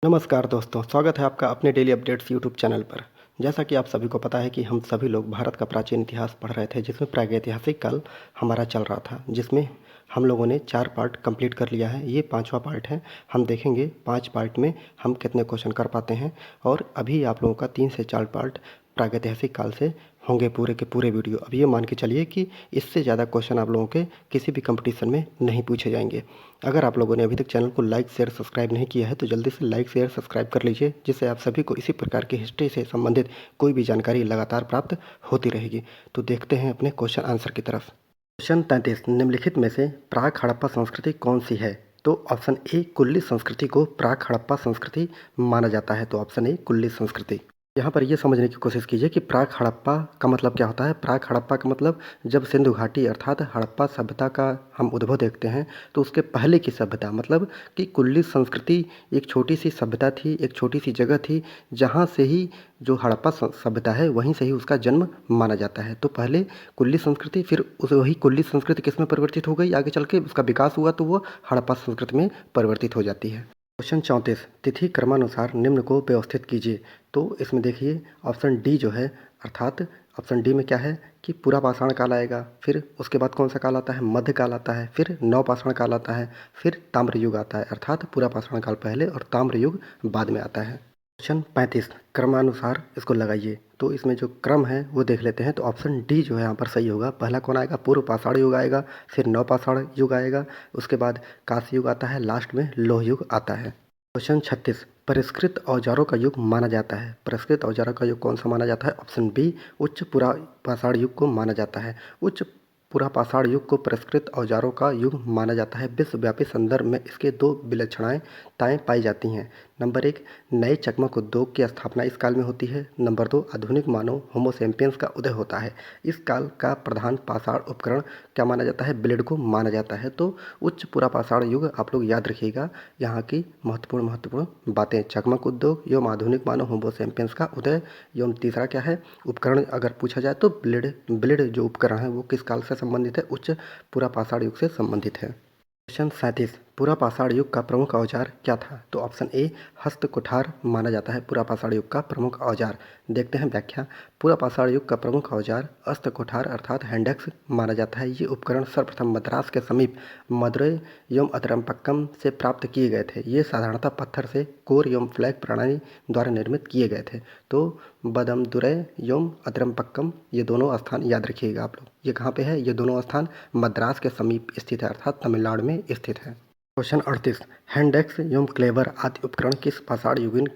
नमस्कार दोस्तों, स्वागत है आपका अपने डेली अपडेट्स यूट्यूब चैनल पर। जैसा कि आप सभी को पता है कि हम सभी लोग भारत का प्राचीन इतिहास पढ़ रहे थे, जिसमें प्रागैतिहासिक काल हमारा चल रहा था, जिसमें हम लोगों ने 4 पार्ट कंप्लीट कर लिया है। ये 5वां पार्ट है। हम देखेंगे 5 पार्ट में हम कितने क्वेश्चन कर पाते हैं, और अभी आप लोगों का 3 से 4 पार्ट प्रागैतिहासिक काल से होंगे पूरे के पूरे वीडियो। अब ये मान के चलिए कि इससे ज़्यादा क्वेश्चन आप लोगों के किसी भी कंपटीशन में नहीं पूछे जाएंगे। अगर आप लोगों ने अभी तक चैनल को लाइक शेयर सब्सक्राइब नहीं किया है तो जल्दी से लाइक शेयर सब्सक्राइब कर लीजिए, जिससे आप सभी को इसी प्रकार की हिस्ट्री से संबंधित कोई भी जानकारी लगातार प्राप्त होती रहेगी। तो देखते हैं अपने क्वेश्चन आंसर की तरफ। क्वेश्चन 33, निम्नलिखित में से प्राक हड़प्पा संस्कृति कौन सी है? तो ऑप्शन ए कुल्ली संस्कृति को प्राक हड़प्पा संस्कृति माना जाता है। तो ऑप्शन ए कुल्ली संस्कृति। यहाँ पर ये समझने की कोशिश कीजिए कि प्राक हड़प्पा का मतलब क्या होता है। प्राक हड़प्पा का मतलब जब सिंधु घाटी अर्थात हड़प्पा सभ्यता का हम उद्भव देखते हैं तो उसके पहले की सभ्यता, मतलब कि कुल्ली संस्कृति एक छोटी सी सभ्यता थी, एक छोटी सी जगह थी, जहाँ से ही जो हड़प्पा सभ्यता है वहीं से ही उसका जन्म माना जाता है। तो पहले कुल्ली संस्कृति, फिर उस वही कुल्ली संस्कृति किस में परिवर्तित हो गई, आगे चल के उसका विकास हुआ तो वो हड़प्पा संस्कृति में परिवर्तित हो जाती है। क्वेश्चन 34, तिथि क्रमानुसार निम्न को व्यवस्थित कीजिए। तो इसमें देखिए ऑप्शन डी जो है, अर्थात ऑप्शन डी में क्या है कि पूरा पाषाण काल आएगा, फिर उसके बाद कौन सा काल आता है, मध्य काल आता है, फिर नवपाषाण काल आता है, फिर ताम्र युग आता है, अर्थात पूरा पाषाण काल पहले और ताम्र युग बाद में आता है। क्वेश्चन 35, क्रमानुसार इसको लगाइए। तो इसमें जो क्रम है वो देख लेते हैं। तो ऑप्शन डी जो है यहाँ पर सही होगा। पहला कौन आएगा, पूर्व पाषाण युग आएगा, फिर नवपाषाण युग आएगा, उसके बाद कांस्य युग आता है, लास्ट में लौह युग आता है। क्वेश्चन 36, परिष्कृत औजारों का युग माना जाता है। परिष्कृत औजारों का युग कौन सा माना जाता है? ऑप्शन बी उच्च पुरा पाषाण युग को माना जाता है। उच्च पुरा पाषाण युग को परिष्कृत औजारों का युग माना जाता है। विश्वव्यापी संदर्भ में इसके दो विलक्षणताएं पाई जाती हैं। नंबर 1, नए चकमक उद्योग की स्थापना इस काल में होती है। नंबर 2, आधुनिक मानव होमो सैपियंस का उदय होता है। इस काल का प्रधान पाषाण उपकरण क्या माना जाता है? ब्लेड को माना जाता है। तो उच्च पुरा पाषाण युग आप लोग याद रखिएगा। यहाँ की महत्वपूर्ण बातें, चकमक उद्योग एवं आधुनिक मानव होमो सैपियंस का उदय एवं तीसरा क्या है, उपकरण अगर पूछा जाए तो ब्लेड जो उपकरण है वो किस काल से संबंधित है? उच्च पुरा पाषाण युग से संबंधित है। क्वेश्चन 37, पूरा पाषाण युग का प्रमुख औजार क्या था? तो ऑप्शन ए हस्त कुठार माना जाता है पूरा पाषाण युग का प्रमुख औजार। देखते हैं व्याख्या। पूरा पाषाण युग का प्रमुख औजार हस्त कुठार अर्थात हैंडेक्स माना जाता है। ये उपकरण सर्वप्रथम मद्रास के समीप मदुरै एवं अतरमपक्कम से प्राप्त किए गए थे। ये साधारणतः पत्थर से कोर एवं फ्लैग प्रणाली द्वारा निर्मित किए गए थे। तो बदमदुरै एवं अतरमपक्कम ये दोनों स्थान याद रखिएगा आप लोग। ये कहाँ पे है? ये दोनों स्थान मद्रास के समीप स्थित है, अर्थात तमिलनाडु में स्थित है। क्वेश्चन 38, हैंडेक्स एवं क्लेवर आदि उपकरण किस पाषाण युगीन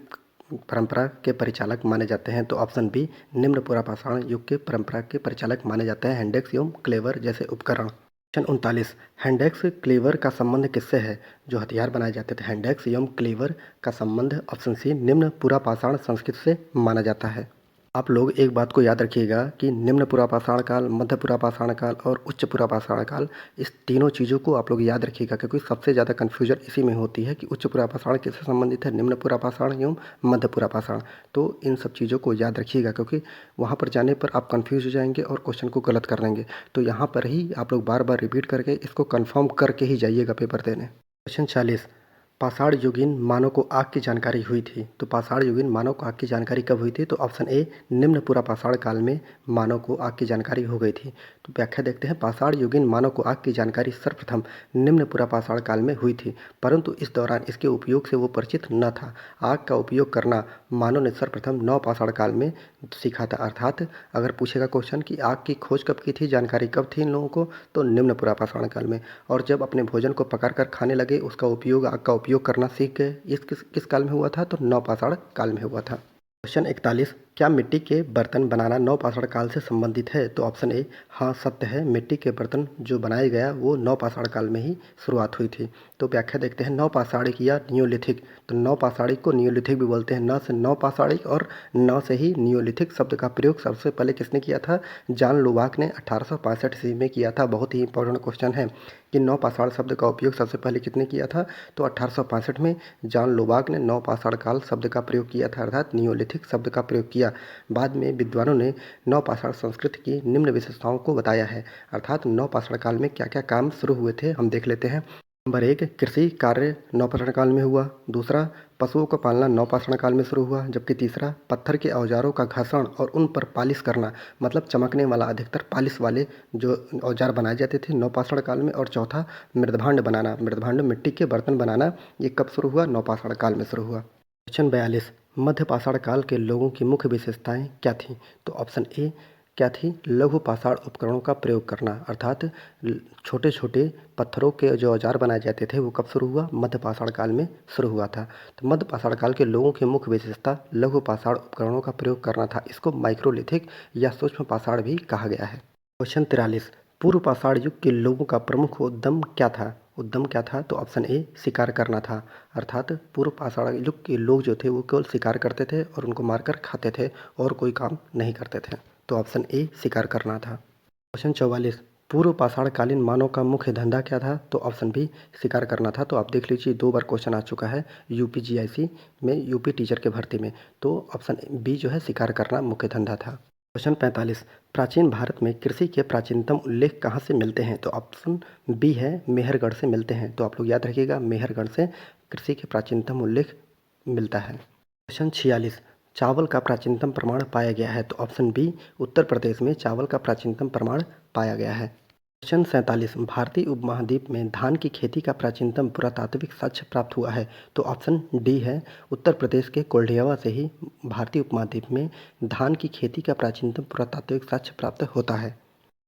परंपरा के परिचालक माने जाते हैं? तो ऑप्शन बी निम्न पुरा पाषाण युग के परंपरा के परिचालक माने जाते हैं हैंडेक्स एवं क्लेवर जैसे उपकरण। क्वेश्चन 39, हैंडेक्स क्लेवर का संबंध किससे है? जो हथियार बनाए जाते थे हैंडेक्स एवं क्लेवर का संबंध ऑप्शन सी निम्न पुरा पाषाण संस्कृति से माना जाता है। आप लोग एक बात को याद रखिएगा कि निम्न पुरा पाषाण काल, मध्य पुरा पाषाण काल और उच्च पुरा पाषाण काल, इस तीनों चीज़ों को आप लोग याद रखिएगा, क्योंकि सबसे ज़्यादा कन्फ्यूजन इसी में होती है कि उच्च पुरा पाषाण किससे संबंधित है, निम्न पुरा पाषाण एवं मध्य पुरा पाषाण। तो इन सब चीज़ों को याद रखिएगा, क्योंकि वहाँ पर जाने पर आप कन्फ्यूज हो जाएंगे और क्वेश्चन को गलत कर देंगे। तो यहाँ पर ही आप लोग बार बार रिपीट करके इसको कन्फर्म करके ही जाइएगा पेपर देने। क्वेश्चन 40, पाषाण युगीन मानव को आग की जानकारी हुई थी। तो पाषाण युगीन मानव को आग की जानकारी कब हुई थी? तो ऑप्शन ए निम्न पुरा पाषाण काल में मानव को आग की जानकारी हो गई थी। तो व्याख्या देखते हैं। पाषाण युगीन मानव को आग की जानकारी सर्वप्रथम निम्न पुरा पाषाण काल में हुई थी, परंतु इस दौरान इसके उपयोग से वो परिचित न था। आग का उपयोग करना मानव ने सर्वप्रथम नवपाषाण काल में सीखा था। अर्थात अगर पूछेगा क्वेश्चन कि आग की खोज कब की थी, जानकारी कब थी इन लोगों को, तो निम्न पुरा पाषाण काल में। और जब अपने भोजन को पकाकर खाने लगे, उसका उपयोग, आग का उपयोग करना सीख गए, इस किस काल में हुआ था? तो नवपाषाण काल में हुआ था। क्वेश्चन 41, क्या मिट्टी के बर्तन बनाना नवपाषाण काल से संबंधित है? तो ऑप्शन ए हाँ सत्य है, मिट्टी के बर्तन जो बनाए गया वो नवपाषाण काल में ही शुरुआत हुई थी। तो व्याख्या देखते हैं। नवपाषाणिक या नियोलिथिक, तो नवपाषाणिक को नियोलिथिक भी बोलते हैं। न से नवपाषाणिक और न से ही नियोलिथिक शब्द का प्रयोग सबसे पहले किसने किया था? जॉन लुबाक ने 1865 ईस्वी में किया था। बहुत ही इंपॉर्टेंट क्वेश्चन है कि नवपाषाण शब्द का उपयोग सबसे पहले कितने किया था? तो 1865 में जॉन लुबाक ने नवपाषाण काल शब्द का प्रयोग किया था, अर्थात नियोलिथिक शब्द का प्रयोग किया। बाद में विद्वानों ने नवपाषाण संस्कृति की निम्न विशेषताओं को बताया है, अर्थात नवपाषाण काल में क्या क्या काम शुरू हुए थे हम देख लेते हैं। नंबर 1 कृषि कार्य नवपाषाण काल में हुआ। दूसरा, पशुओं को पालना नवपाषाण काल में शुरू हुआ। जबकि तीसरा, पत्थर के औजारों का घर्षण और उन पर पालिश करना, मतलब चमकने वाला अधिकतर पालिश वाले जो औजार बनाए जाते थे नवपाषाण काल में। और चौथा, मृदभांड बनाना, मृदभांड मिट्टी के बर्तन बनाना, ये कब शुरू हुआ? नवपाषाण काल में शुरू हुआ। क्वेश्चन 42, मध्य पाषाण काल के लोगों की मुख्य विशेषताएं क्या थीं? तो ऑप्शन ए क्या थी? लघु पाषाण उपकरणों का प्रयोग करना, अर्थात छोटे छोटे पत्थरों के जो औजार बनाए जाते थे वो कब शुरू हुआ? मध्य पाषाण काल में शुरू हुआ था। तो मध्य पाषाण काल के लोगों की मुख्य विशेषता लघु पाषाण उपकरणों का प्रयोग करना था। इसको माइक्रोलिथिक या सूक्ष्म पाषाण भी कहा गया है। क्वेश्चन 43, पूर्व पाषाण युग के लोगों का प्रमुख उद्यम क्या था? उद्यम क्या था? तो ऑप्शन ए शिकार करना था, अर्थात पूर्व पाषाण युग के लोग जो थे वो केवल शिकार करते थे और उनको मारकर खाते थे और कोई काम नहीं करते थे। तो ऑप्शन ए शिकार करना था। क्वेश्चन 44, पूर्व पाषाणकालीन मानव का मुख्य धंधा क्या था? तो ऑप्शन बी शिकार करना था। तो आप देख लीजिए 2 बार क्वेश्चन आ चुका है यूपीजीआईसी में, यूपी टीचर के भर्ती में। तो ऑप्शन बी जो है शिकार करना मुख्य धंधा था। क्वेश्चन 45, प्राचीन भारत में कृषि के प्राचीनतम उल्लेख कहाँ से मिलते हैं? तो ऑप्शन बी है मेहरगढ़ से मिलते हैं। तो आप लोग याद रखिएगा मेहरगढ़ से कृषि के प्राचीनतम उल्लेख मिलता है। क्वेश्चन 46, चावल का प्राचीनतम प्रमाण पाया गया है? तो ऑप्शन बी उत्तर प्रदेश में चावल का प्राचीनतम प्रमाण पाया गया है। क्वेश्चन 47, भारतीय उपमहाद्वीप में धान की खेती का प्राचीनतम पुरातात्विक साक्ष्य प्राप्त हुआ है? तो ऑप्शन डी है उत्तर प्रदेश के कोल्डियावा से ही भारतीय उपमहाद्वीप में धान की खेती का प्राचीनतम पुरातात्विक साक्ष्य प्राप्त होता है।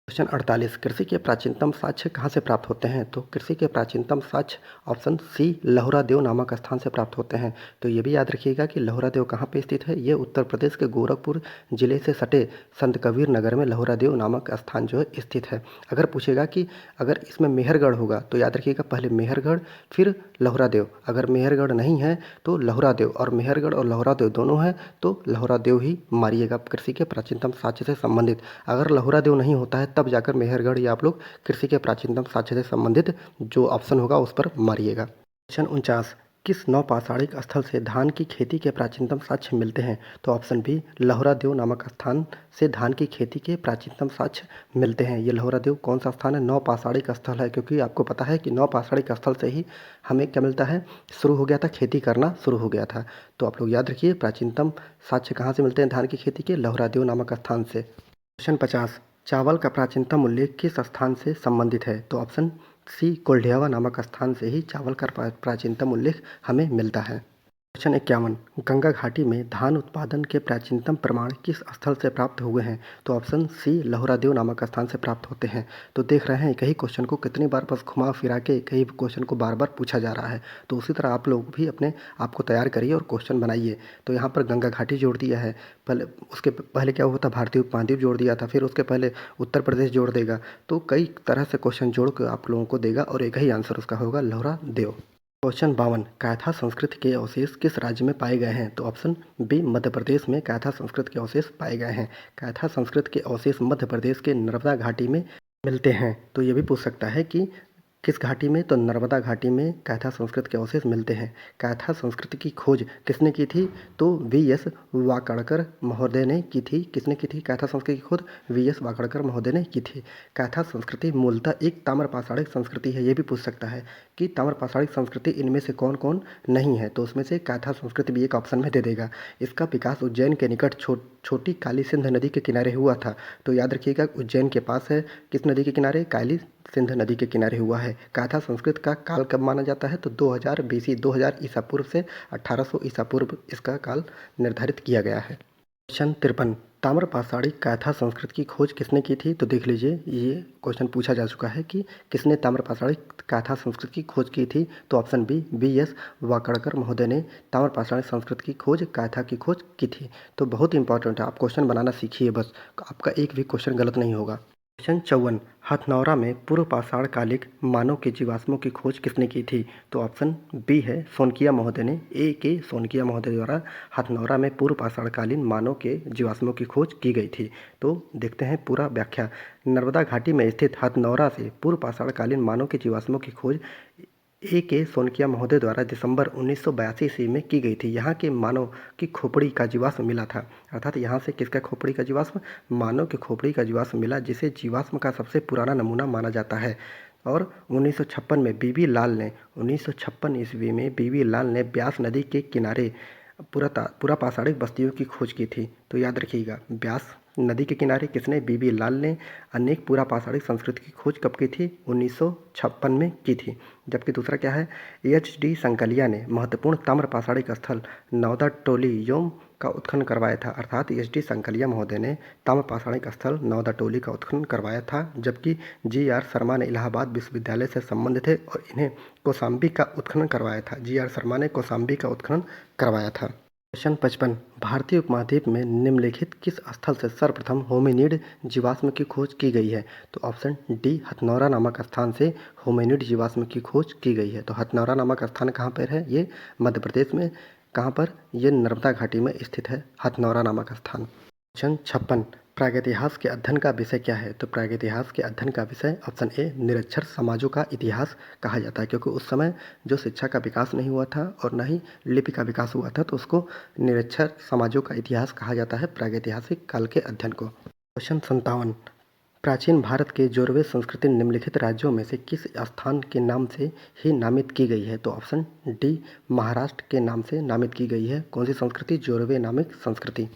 क्वेश्चन 48, कृषि के प्राचीनतम साक्ष्य कहाँ से प्राप्त होते हैं? तो कृषि के प्राचीनतम साक्ष्य ऑप्शन सी लहुरा देव नामक स्थान से प्राप्त होते हैं। तो ये भी याद रखिएगा कि लहुरा देव कहाँ पे स्थित है? ये उत्तर प्रदेश के गोरखपुर जिले से सटे संत कबीर नगर में लहुरा देव नामक स्थान जो है स्थित है। अगर पूछेगा कि अगर इसमें मेहरगढ़ होगा तो याद रखिएगा पहले मेहरगढ़ फिर लहुरा देव। अगर मेहरगढ़ नहीं है तो लहुरा देव, और मेहरगढ़ और लहुरा देव दोनों है तो लहुरा देव ही मारिएगा कृषि के प्राचीनतम साक्ष्य से संबंधित। अगर लहुरा देव नहीं होता है तब जाकर मेहरगढ़ या आप लोग कृषि के प्राचीनतम साक्ष्य से संबंधित जो ऑप्शन होगा उस पर मारिएगा। क्वेश्चन 49, किस नवपाषाणिक स्थल से धान की खेती के प्राचीनतम साक्ष्य मिलते हैं? तो ऑप्शन बी लहुरा देव नामक स्थान से धान की खेती के प्राचीनतम साक्ष्य मिलते हैं। ये लहुरा देव कौन सा स्थान है? नवपाषाणिक स्थल है, क्योंकि आपको पता है कि नवपाषाणिक स्थल से ही हमें क्या मिलता है? शुरू हो गया था, खेती करना शुरू हो गया था। तो आप लोग याद रखिए प्राचीनतम साक्ष्य कहाँ से मिलते हैं धान की खेती के? लहुरा देव नामक स्थान से। क्वेश्चन 50, चावल का प्राचीनतम उल्लेख किस स्थान से संबंधित है? तो ऑप्शन सी कोल्डियावा नामक स्थान से ही चावल का प्राचीनतम उल्लेख हमें मिलता है। क्वेश्चन 51, गंगा घाटी में धान उत्पादन के प्राचीनतम प्रमाण किस स्थल से प्राप्त हुए हैं? तो ऑप्शन सी लहुरा देव नामक स्थान से प्राप्त होते हैं। तो देख रहे हैं एक ही क्वेश्चन को कितनी बार बस घुमा फिरा के एक ही क्वेश्चन को बार बार पूछा जा रहा है। तो उसी तरह आप लोग भी अपने आप को तैयार करिए और क्वेश्चन बनाइए। तो यहाँ पर गंगा घाटी जोड़ दिया है, पहले उसके पहले क्या हुआ था? भारतीय उपमहाद्वीप जोड़ दिया था, फिर उसके पहले उत्तर प्रदेश जोड़ देगा। तो कई तरह से क्वेश्चन जोड़ कर आप लोगों को देगा और एक ही आंसर उसका होगा लहुरा देव। क्वेश्चन 52, कैथा संस्कृति के अवशेष किस राज्य में पाए गए हैं? तो ऑप्शन बी मध्य प्रदेश में कैथा संस्कृति के अवशेष पाए गए हैं। कैथा संस्कृति के अवशेष मध्य प्रदेश के नर्मदा घाटी में मिलते हैं। तो ये भी पूछ सकता है कि किस घाटी में? तो नर्मदा घाटी में कैथा संस्कृति के अवशेष मिलते हैं। कैथा संस्कृति की खोज किसने की थी? तो वी.एस. वाकड़कर महोदय ने की थी। किसने की थी कैथा संस्कृति की खोज? वी.एस. वाकड़कर महोदय ने की थी। कैथा संस्कृति मूलतः एक ताम्रपाषाणिक संस्कृति है। ये भी पूछ सकता है कि ताम्रपाषाणिक संस्कृति इनमें से कौन कौन नहीं है? तो उसमें से कैथा संस्कृति भी एक ऑप्शन में दे देगा। इसका विकास उज्जैन के निकट छोटी काली सिंध नदी के किनारे हुआ था। तो याद रखिएगा उज्जैन के पास है, किस नदी के किनारे? काली सिंध नदी के किनारे हुआ है। कैथा संस्कृति का काल कब माना जाता है? तो 2000 BC, 2000 ईसा पूर्व से 1800 ईसा पूर्व इसका काल निर्धारित किया गया है। क्वेश्चन 53, ताम्रपाषाणिक कैथा संस्कृति की खोज किसने की थी? तो देख लीजिए ये क्वेश्चन पूछा जा चुका है कि किसने ताम्रपाषाणिक कैथा संस्कृति की खोज की थी? तो ऑप्शन बी वी.एस. वाकड़कर महोदय ने ताम्रपाषाणिक संस्कृति की खोज, कैथा की खोज की थी। तो बहुत इंपॉर्टेंट है, आप क्वेश्चन बनाना सीखिए बस, आपका एक भी क्वेश्चन गलत नहीं होगा। क्वेश्चन 54, हथनौरा में पूर्व पाषाण कालिक मानव के जीवाश्मों की खोज किसने की थी? तो ऑप्शन बी है सोनकिया महोदय ने, A.K. सोनकिया महोदय द्वारा हथनौरा में पूर्व पाषाणकालीन मानव के जीवाश्मों की खोज की गई थी। तो देखते हैं पूरा व्याख्या। नर्मदा घाटी में स्थित हथनौरा से पूर्व पाषाणकालीन मानव के जीवाश्मों की खोज A.K. सोनकिया महोदय द्वारा दिसंबर 1982 ईस्वी में की गई थी। यहाँ के मानव की खोपड़ी का जीवाश्म मिला था, अर्थात यहाँ से किसका खोपड़ी का जीवाश्म? मानव के खोपड़ी का जीवाश्म मिला, जिसे जीवाश्म का सबसे पुराना नमूना माना जाता है। और 1956 में बीबी लाल ने 1956 ईस्वी में बीबी लाल ने ब्यास नदी के किनारे पुरापाषाणिक बस्तियों की खोज की थी। तो याद रखिएगा, ब्यास नदी के किनारे किसने? बीबी लाल ने अनेक पुरापाषाणिक संस्कृति की खोज कब की थी? 1956 में की थी। जबकि दूसरा क्या है? एच.डी. संकलिया ने महत्वपूर्ण ताम्रपाषाणिक स्थल नौदा टोलीयों का उत्खनन करवाया था। अर्थात एच.डी. संकलिया महोदय ने ताम्रपाषाणिक स्थल नौदा टोली का उत्खनन करवाया था, जबकि जी.आर. शर्मा ने इलाहाबाद विश्वविद्यालय से संबंधित थे और इन्हें कौशाम्बी का उत्खनन करवाया था। जी.आर. शर्मा ने कौशाम्बी का उत्खनन करवाया था। क्वेश्चन 55, भारतीय उपमहाद्वीप में निम्नलिखित किस स्थल से सर्वप्रथम होमिनिड जीवाश्म की खोज की गई है? तो ऑप्शन डी, हथनौरा नामक स्थान से होमिनिड जीवाश्म की खोज की गई है। तो हथनौरा नामक स्थान कहाँ पर है? ये मध्य प्रदेश में। कहाँ पर? ये नर्मदा घाटी में स्थित है हथनौरा नामक स्थान। क्वेश्चन 56, प्रागैतिहास के अध्ययन का विषय क्या है? तो प्रागैतिहास के अध्ययन का विषय ऑप्शन ए, निरक्षर समाजों का इतिहास कहा जाता है, क्योंकि उस समय जो शिक्षा का विकास नहीं हुआ था और न ही लिपि का विकास हुआ था, तो उसको निरक्षर समाजों का इतिहास कहा जाता है प्रागैतिहासिक काल के अध्ययन को। क्वेश्चन 57, प्राचीन भारत के जोरवे संस्कृति निम्नलिखित राज्यों में से किस स्थान के नाम से ही नामित की गई है? तो ऑप्शन डी, महाराष्ट्र के नाम से नामित की गई है। कौन सी संस्कृति? जोरवे नामक संस्कृति।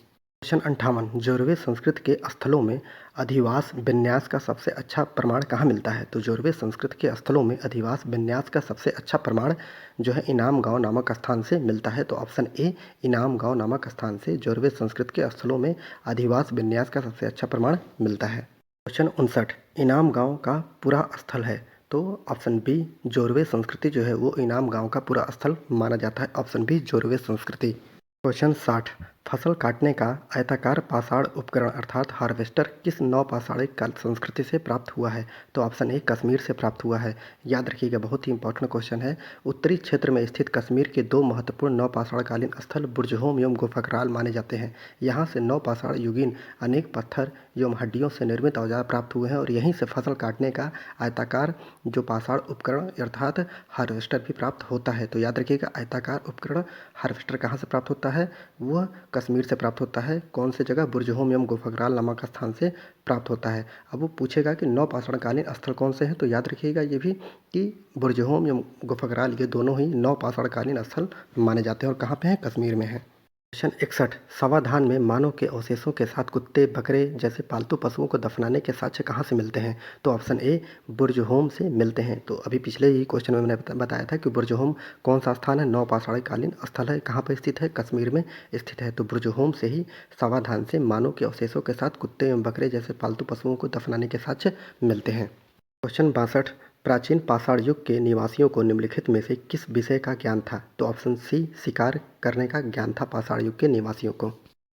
क्वेश्चन 58, जोरवे संस्कृत के स्थलों में अधिवास विन्यास का सबसे अच्छा प्रमाण कहाँ मिलता है? तो जोरवे संस्कृत के स्थलों में अधिवास विन्यास का सबसे अच्छा प्रमाण जो है इनाम गांव नामक स्थान से मिलता है। तो ऑप्शन ए, इनाम गांव नामक स्थान से जोरवे संस्कृत के स्थलों में अधिवास विन्यास का सबसे अच्छा प्रमाण मिलता है। क्वेश्चन 59, इनाम गांव का पूरा स्थल है? तो ऑप्शन बी, जोरवे संस्कृति जो है वो इनाम गांव का पूरा स्थल माना जाता है। ऑप्शन बी, जोरवे संस्कृति। क्वेश्चन 60, फसल काटने का आयताकार पाषाण उपकरण अर्थात हार्वेस्टर किस नौपाषाणिक काल संस्कृति से प्राप्त हुआ है? तो ऑप्शन ए, कश्मीर से प्राप्त हुआ है। याद रखिएगा, बहुत ही इंपॉर्टेंट क्वेश्चन है। उत्तरी क्षेत्र में स्थित कश्मीर के दो महत्वपूर्ण नौपाषाणकालीन स्थल बुर्जहोम एवं गोफकराल माने जाते हैं। यहाँ से नौपाषाण युगीन अनेक पत्थर एवं हड्डियों से निर्मित औजार प्राप्त हुए हैं और यहीं से फसल काटने का आयताकार जो पाषाण उपकरण अर्थात हार्वेस्टर भी प्राप्त होता है। तो याद रखिएगा, आयताकार उपकरण हार्वेस्टर कहाँ से प्राप्त होता है? वह कश्मीर से प्राप्त होता है। कौन सी जगह? बुर्जहोम एवं गोफकराल नामक स्थान से प्राप्त होता है। अब वो पूछेगा कि नौपाषाणकालीन स्थल कौन से हैं, तो याद रखिएगा ये भी कि बुर्जहोम एवं गोफकराल ये दोनों ही नौपाषाणकालीन स्थल माने जाते हैं और कहाँ पे हैं? कश्मीर में हैं। क्वेश्चन 61, सवाधान में मानव के अवशेषों के साथ कुत्ते बकरे जैसे पालतू पशुओं को दफनाने के साक्ष्य कहाँ से मिलते हैं? तो ऑप्शन ए, बुर्जहोम से मिलते हैं। तो अभी पिछले ही क्वेश्चन में मैंने बताया था कि बुर्जहोम कौन सा स्थान है? नौपाषाणकालीन स्थल है। कहाँ पर स्थित है? कश्मीर में स्थित है। तो बुर्जहोम से ही सवाधान से मानव के अवशेषों के साथ कुत्ते एवं बकरे जैसे पालतू पशुओं को दफनाने के साक्ष्य मिलते हैं। क्वेश्चन 62, प्राचीन पाषाण युग के निवासियों को निम्नलिखित में से किस विषय का ज्ञान था? तो ऑप्शन सी, शिकार करने का ज्ञान था पाषाण युग के निवासियों को।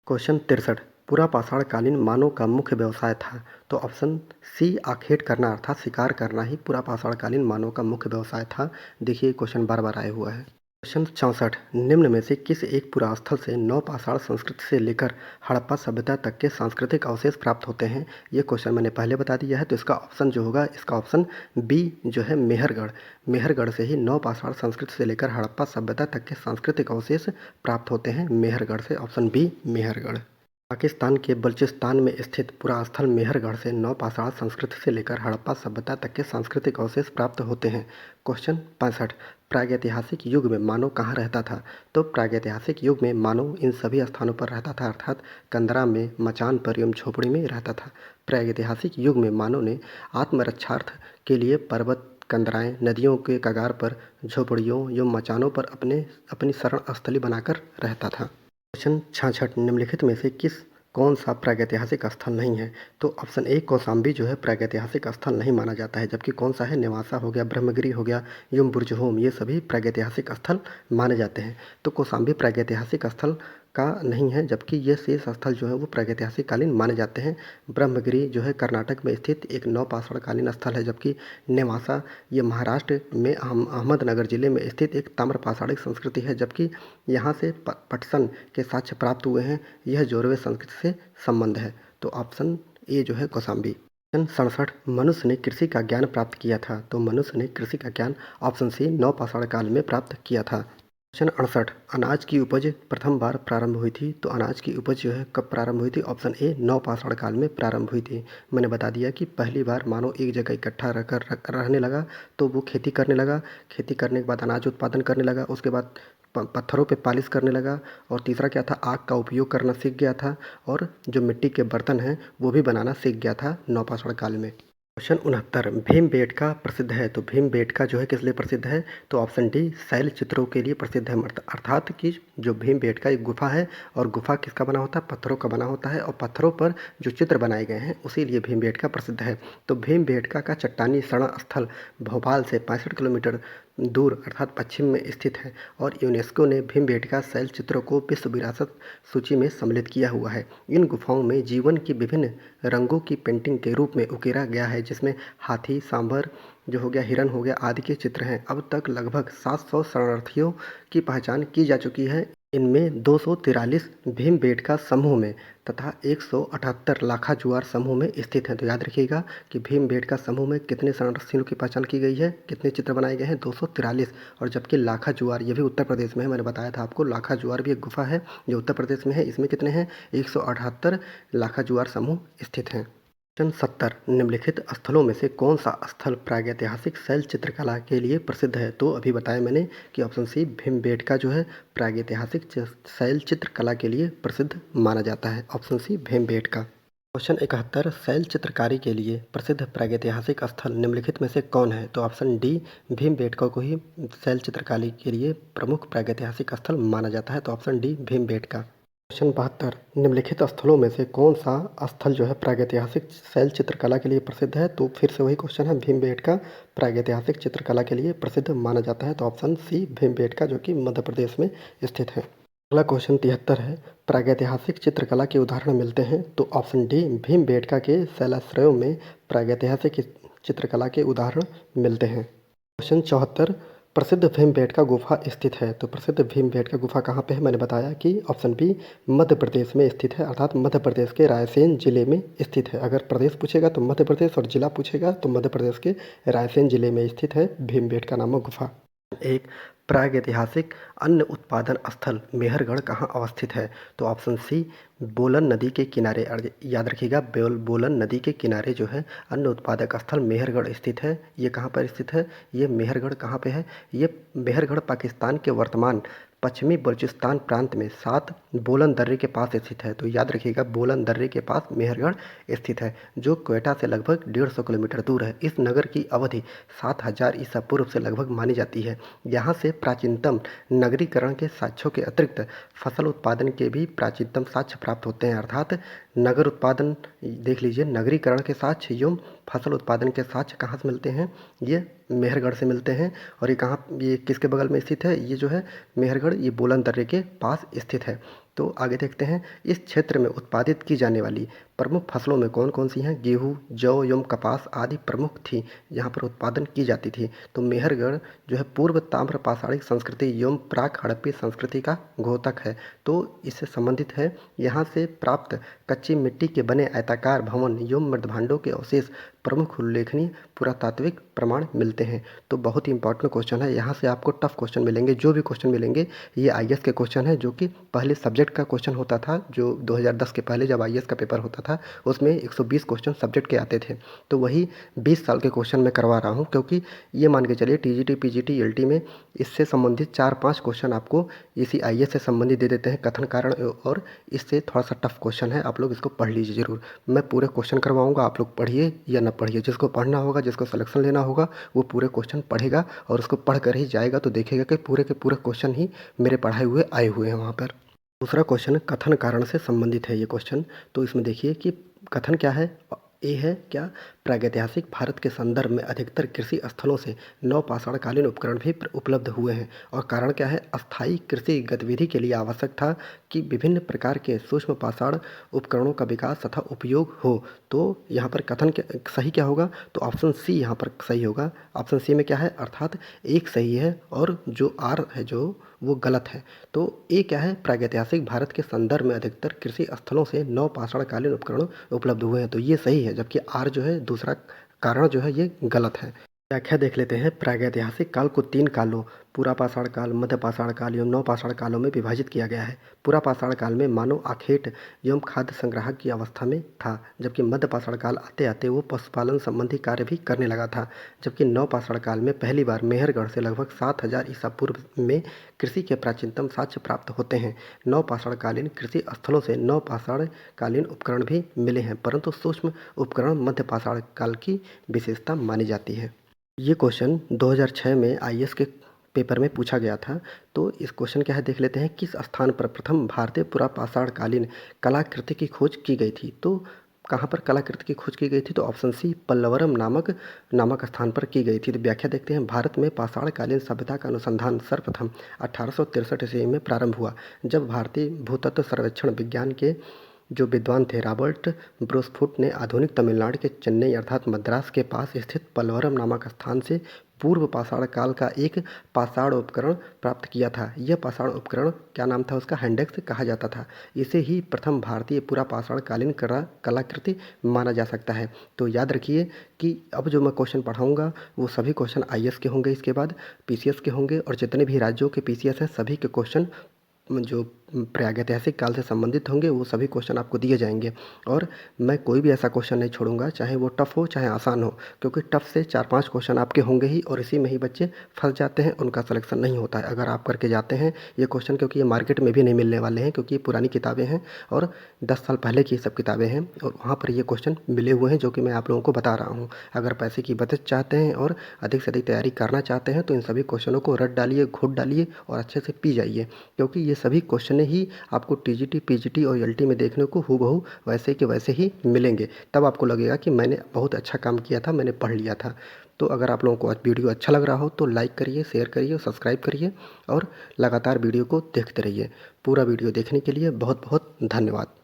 क्वेश्चन 63, पुरापाषाणकालीन मानव का मुख्य व्यवसाय था? तो ऑप्शन सी, आखेट करना अर्थात शिकार करना ही पुरापाषाणकालीन मानव का मुख्य व्यवसाय था। देखिए क्वेश्चन बार बार आया हुआ है। क्वेश्चन 64, निम्न में से किस एक पुरास्थल से नवपाषाण संस्कृति से लेकर हड़प्पा सभ्यता तक के सांस्कृतिक अवशेष प्राप्त होते हैं? ये क्वेश्चन मैंने पहले बता दिया है। तो इसका ऑप्शन जो होगा, इसका ऑप्शन बी जो है मेहरगढ़। मेहरगढ़ से ही नवपाषाण संस्कृति से लेकर हड़प्पा सभ्यता तक के सांस्कृतिक अवशेष प्राप्त होते हैं, मेहरगढ़ से। Option B, Mehrgarh. पाकिस्तान के बलूचिस्तान में स्थित पुरास्थल मेहरगढ़ से नवपाषाण संस्कृति से लेकर हड़प्पा सभ्यता तक के सांस्कृतिक अवशेष प्राप्त होते हैं। क्वेश्चन 65, प्रागैतिहासिक युग में मानव कहाँ रहता था? तो प्रागैतिहासिक युग में मानव इन सभी स्थानों पर रहता था, अर्थात कंदरा में, मचान पर एवं झोपड़ी में रहता था। प्रागैतिहासिक युग में मानव ने आत्मरक्षार्थ के लिए पर्वत, कंदराएं, नदियों के कगार पर, झोपड़ियों एवं मचानों पर अपनी शरण स्थली बनाकर रहता था। क्वेश्चन 66, निम्नलिखित में से कौन सा प्रागैतिहासिक स्थल नहीं है? तो ऑप्शन ए, कौशाम्बी जो है प्रागैतिहासिक स्थल नहीं माना जाता है। जबकि कौन सा है? नेवासा हो गया, ब्रह्मगिरी हो गया एवं बुर्जहोम, ये सभी प्रागैतिहासिक स्थल माने जाते हैं। तो कौशाम्बी प्रागैतिहासिक स्थल का नहीं है, जबकि ये शेष स्थल जो है वो प्रागैतिहासिक कालीन माने जाते हैं। ब्रह्मगिरी जो है कर्नाटक में स्थित एक नवपाषाणकालीन स्थल है, जबकि नेवासा ये महाराष्ट्र में अहमदनगर जिले में स्थित एक ताम्रपाषाणिक संस्कृति है, जबकि यहाँ से पटसन के साक्ष्य प्राप्त हुए हैं। यह जोरवे संस्कृति से संबंध है। तो ऑप्शन ए जो है कौशाम्बी। क्वेश्चन 67, मनुष्य ने कृषि का ज्ञान प्राप्त किया था? तो मनुष्य ने कृषि का ज्ञान ऑप्शन सी, नवपाषाण काल में प्राप्त किया था। क्वेश्चन 68 अनाज की उपज प्रथम बार प्रारंभ हुई थी। तो अनाज की उपज जो है कब प्रारंभ हुई थी? ऑप्शन ए नवपाषाण काल में प्रारंभ हुई थी। मैंने बता दिया कि पहली बार मानव एक जगह इकट्ठा रहने लगा, तो वो खेती करने लगा। खेती करने के बाद अनाज उत्पादन करने लगा, उसके बाद पत्थरों पे पालिश करने लगा, और तीसरा क्या था, आग का उपयोग करना सीख गया था, और जो मिट्टी के बर्तन हैं वो भी बनाना सीख गया था नवपाषाण काल में। क्वेश्चन 69 भीमबेटका प्रसिद्ध है। तो भीमबेटका जो है किस लिए प्रसिद्ध है? तो ऑप्शन डी शैल चित्रों के लिए प्रसिद्ध है। अर्थात कि जो भीमबेटका एक गुफा है, और गुफा किसका बना होता है? पत्थरों का बना होता है, और पत्थरों पर जो चित्र बनाए गए हैं उसी लिए भीमबेटका प्रसिद्ध है। तो भीमबेटका का चट्टानी शरण स्थल भोपाल से 65 किलोमीटर दूर अर्थात पश्चिम में स्थित है, और यूनेस्को ने भीमबेटका शैल चित्रों को विश्व विरासत सूची में सम्मिलित किया हुआ है। इन गुफाओं में जीवन की विभिन्न रंगों की पेंटिंग के रूप में उकेरा गया है, जिसमें हाथी, सांभर जो हो गया, हिरन हो गया आदि के चित्र हैं। अब तक लगभग 700 शरणार्थियों की पहचान की जा चुकी है। इनमें 243 भीमबेटका समूह में तथा 178 लाखा जुआर समूह में स्थित हैं। तो याद रखिएगा कि भीमबेटका समूह में कितने शरणार्थियों की पहचान की गई है, कितने चित्र बनाए गए हैं? 243। और जबकि लाखा जुआर ये भी उत्तर प्रदेश में है। मैंने बताया था आपको, लाखा जुआर भी एक गुफा है जो उत्तर प्रदेश में है। इसमें कितने हैं? 178 लाखा जुआर समूह स्थित हैं। क्वेश्चन 70 निम्नलिखित स्थलों में से कौन सा स्थल प्रागैतिहासिक शैल चित्रकला के लिए प्रसिद्ध है? तो अभी बताया मैंने कि ऑप्शन सी भीमबेटका जो है प्रागैतिहासिक शैल चित्रकला के लिए प्रसिद्ध माना जाता है। Option C Bhimbetka. क्वेश्चन 71 शैल चित्रकारी के लिए प्रसिद्ध प्रागैतिहासिक स्थल निम्नलिखित में से कौन है? तो ऑप्शन डी भीमबेटका को ही शैल चित्रकारी के लिए प्रमुख प्रागैतिहासिक स्थल माना जाता है। तो ऑप्शन डी भीमबेटका। क्वेश्चन 72 निम्नलिखित स्थलों में से कौन सा स्थल जो है प्रागैतिहासिक शैल चित्रकला के लिए प्रसिद्ध है? तो फिर से वही क्वेश्चन है, भीमबेटका प्रागैतिहासिक चित्रकला के लिए प्रसिद्ध माना जाता है। तो ऑप्शन सी भीमबेटका, जो कि मध्य प्रदेश में स्थित है। अगला क्वेश्चन 73 है, प्रागैतिहासिक चित्रकला के उदाहरण मिलते हैं? तो ऑप्शन डी भीमबेटका के शैलाश्रयों में प्रागैतिहासिक चित्रकला के उदाहरण मिलते हैं। क्वेश्चन 74 प्रसिद्ध भीमबेटका गुफा स्थित है। तो प्रसिद्ध भीमबेटका गुफा कहाँ पे है? मैंने बताया कि ऑप्शन बी मध्य प्रदेश में स्थित है, अर्थात मध्य प्रदेश के रायसेन जिले में स्थित है। अगर प्रदेश पूछेगा तो मध्य प्रदेश, और जिला पूछेगा तो मध्य प्रदेश के रायसेन जिले में स्थित है भीमबेटका नामक गुफा। एक प्रागैतिहासिक अन्न उत्पादन स्थल मेहरगढ़ कहाँ अवस्थित है? तो ऑप्शन सी बोलन नदी के किनारे। याद रखिएगा, बोलन नदी के किनारे जो है अन्न उत्पादक स्थल मेहरगढ़ स्थित है। ये कहाँ पर स्थित है? ये मेहरगढ़ कहाँ पे है? ये मेहरगढ़ पाकिस्तान के वर्तमान पश्चिमी बलूचिस्तान प्रांत में 7 बोलन दर्रे के पास स्थित है। तो याद रखिएगा, बोलन दर्रे के पास मेहरगढ़ स्थित है, जो क्वेटा से लगभग 150 किलोमीटर दूर है। इस नगर की अवधि 7000 ईसा पूर्व से लगभग मानी जाती है। यहाँ से प्राचीनतम नगरीकरण के साक्ष्यों के अतिरिक्त फसल उत्पादन के भी प्राचीनतम साक्ष्य प्राप्त होते हैं। अर्थात नगर उत्पादन, देख लीजिए, नगरीकरण के साक्ष्य एवं फसल उत्पादन के साक्ष्य कहाँ से मिलते हैं? ये मेहरगढ़ से मिलते हैं। और ये किसके बगल में स्थित है? ये जो है मेहरगढ़, ये बोलन दर्रे के पास स्थित है। तो आगे देखते हैं, इस क्षेत्र में उत्पादित की जाने वाली प्रमुख फसलों में कौन कौन सी हैं? गेहूँ, जौ एवं कपास आदि प्रमुख थी, यहाँ पर उत्पादन की जाती थी। तो मेहरगढ़ जो है पूर्व ताम्र पाषाणिक संस्कृति एवं प्राक हड़प्पी संस्कृति का घोतक है, तो इससे संबंधित है। यहाँ से प्राप्त कच्ची मिट्टी के बने आयताकार भवन एवं मृदभांडों के अवशेष प्रमुख उल्लेखनीय पुरातात्विक प्रमाण मिलते हैं। तो बहुत ही इंपॉर्टेंट क्वेश्चन है। यहाँ से आपको टफ क्वेश्चन मिलेंगे। जो भी क्वेश्चन मिलेंगे ये आईएएस के क्वेश्चन है, जो कि पहले सब्जेक्ट का क्वेश्चन होता था। जो 2010 के पहले जब आईएएस का पेपर होता था, उसमें 120 क्वेश्चन सब्जेक्ट के आते थे। तो वही 20 साल के क्वेश्चन मैं करवा रहा हूँ, क्योंकि ये मान के चलिए टीजीटी, पीजीटी, एलटी में इससे संबंधित 4-5 क्वेश्चन आपको इसी आईएएस से संबंधित दे देते हैं, कथन कारण, और इससे थोड़ा सा टफ क्वेश्चन है। आप लोग इसको पढ़ लीजिए ज़रूर। मैं पूरे क्वेश्चन करवाऊँगा, आप लोग पढ़िए या न पढ़िए। जिसको पढ़ना होगा, जिसको सिलेक्शन लेना होगा, वो पूरे क्वेश्चन पढ़ेगा, और उसको पढ़ कर ही जाएगा तो देखेगा कि पूरे के पूरे क्वेश्चन ही मेरे पढ़ाए हुए आए हुए हैं वहाँ पर। दूसरा क्वेश्चन कथन कारण से संबंधित है ये क्वेश्चन। तो इसमें देखिए कि कथन क्या है। ए है क्या, प्रागैतिहासिक भारत के संदर्भ में अधिकतर कृषि स्थलों से नवपाषाणकालीन उपकरण भी उपलब्ध हुए हैं। और कारण क्या है, अस्थायी कृषि गतिविधि के लिए आवश्यक था कि विभिन्न प्रकार के सूक्ष्म पाषाण उपकरणों का विकास तथा उपयोग हो। तो यहाँ पर कथन सही क्या होगा? तो ऑप्शन सी यहाँ पर सही होगा। ऑप्शन सी में क्या है, अर्थात एक सही है और जो आर है जो वो गलत है। तो ए क्या है, प्रागैतिहासिक भारत के संदर्भ में अधिकतर कृषि स्थलों से नवपाषाणकालीन उपकरण उपलब्ध हुए हैं, तो ये सही है। जबकि आर जो है दूसरा कारण जो है ये गलत है। व्याख्या देख लेते हैं। प्रागैतिहासिक काल को 3 कालों पूरा पाषाण काल, मध्य पाषाण काल एवं नवपाषाण कालों में विभाजित किया गया है। पूरा पाषाण काल में मानव आखेट एवं खाद्य संग्राहक की अवस्था में था, जबकि मध्य पाषाण काल आते आते वो पशुपालन संबंधी कार्य भी करने लगा था। जबकि नवपाषाण काल में पहली बार मेहरगढ़ से लगभग 7000 ईसा पूर्व में कृषि के प्राचीनतम साक्ष्य प्राप्त होते हैं। नवपाषाणकालीन कृषि स्थलों से नवपाषाणकालीन उपकरण भी मिले हैं, परंतु सूक्ष्म उपकरण मध्य पाषाण काल की विशेषता मानी जाती है। ये क्वेश्चन 2006 में आईएएस के पेपर में पूछा गया था। तो इस क्वेश्चन क्या है देख लेते हैं। किस स्थान पर प्रथम भारतीय पुरापाषाणकालीन कलाकृति की खोज की गई थी? तो कहाँ पर कलाकृति की खोज की गई थी? तो ऑप्शन सी पल्लवरम नामक स्थान पर की गई थी। तो व्याख्या देखते हैं। भारत में पाषाणकालीन सभ्यता का अनुसंधान सर्वप्रथम 1863 ईस्वी में प्रारंभ हुआ, जब भारतीय भूतत्व सर्वेक्षण विज्ञान के जो विद्वान थे रॉबर्ट ब्रूसफुट ने आधुनिक तमिलनाडु के चेन्नई अर्थात मद्रास के पास स्थित पल्लवरम नामक स्थान से पूर्व पाषाण काल का एक पाषाण उपकरण प्राप्त किया था। यह पाषाण उपकरण क्या नाम था उसका? हैंडेक्स कहा जाता था। इसे ही प्रथम भारतीय पूरा पाषाणकालीन कलाकृति माना जा सकता है। तो याद रखिए कि अब जो मैं क्वेश्चन पढ़ाऊँगा वो सभी क्वेश्चन आईएएस के होंगे, इसके बाद पीसीएस के होंगे, और जितने भी राज्यों के पीसीएस हैं सभी के क्वेश्चन जो प्रागैतिहासिक काल से संबंधित होंगे वो सभी क्वेश्चन आपको दिए जाएंगे। और मैं कोई भी ऐसा क्वेश्चन नहीं छोड़ूंगा, चाहे वो टफ़ हो चाहे आसान हो, क्योंकि टफ़ से 4-5 क्वेश्चन आपके होंगे ही, और इसी में ही बच्चे फंस जाते हैं, उनका सिलेक्शन नहीं होता है अगर आप करके जाते हैं ये क्वेश्चन, क्योंकि ये मार्केट में भी नहीं मिलने वाले हैं, क्योंकि ये पुरानी किताबें हैं और 10 साल पहले की सब किताबें हैं, और वहाँ पर ये क्वेश्चन मिले हुए हैं जो कि मैं आप लोगों को बता रहा हूँ। अगर पैसे की बचत चाहते हैं और अधिक से अधिक तैयारी करना चाहते हैं तो इन सभी क्वेश्चनों को रट डालिए, घोट डालिए और अच्छे से पी जाइए, क्योंकि ये सभी क्वेश्चन ही आपको टीजीटी, पीजीटी और एलटी में देखने को हूबहू वैसे के वैसे ही मिलेंगे। तब आपको लगेगा कि मैंने बहुत अच्छा काम किया था, मैंने पढ़ लिया था। तो अगर आप लोगों को आज वीडियो अच्छा लग रहा हो तो लाइक करिए, शेयर करिए, सब्सक्राइब करिए और लगातार वीडियो को देखते रहिए। पूरा वीडियो देखने के लिए बहुत बहुत धन्यवाद।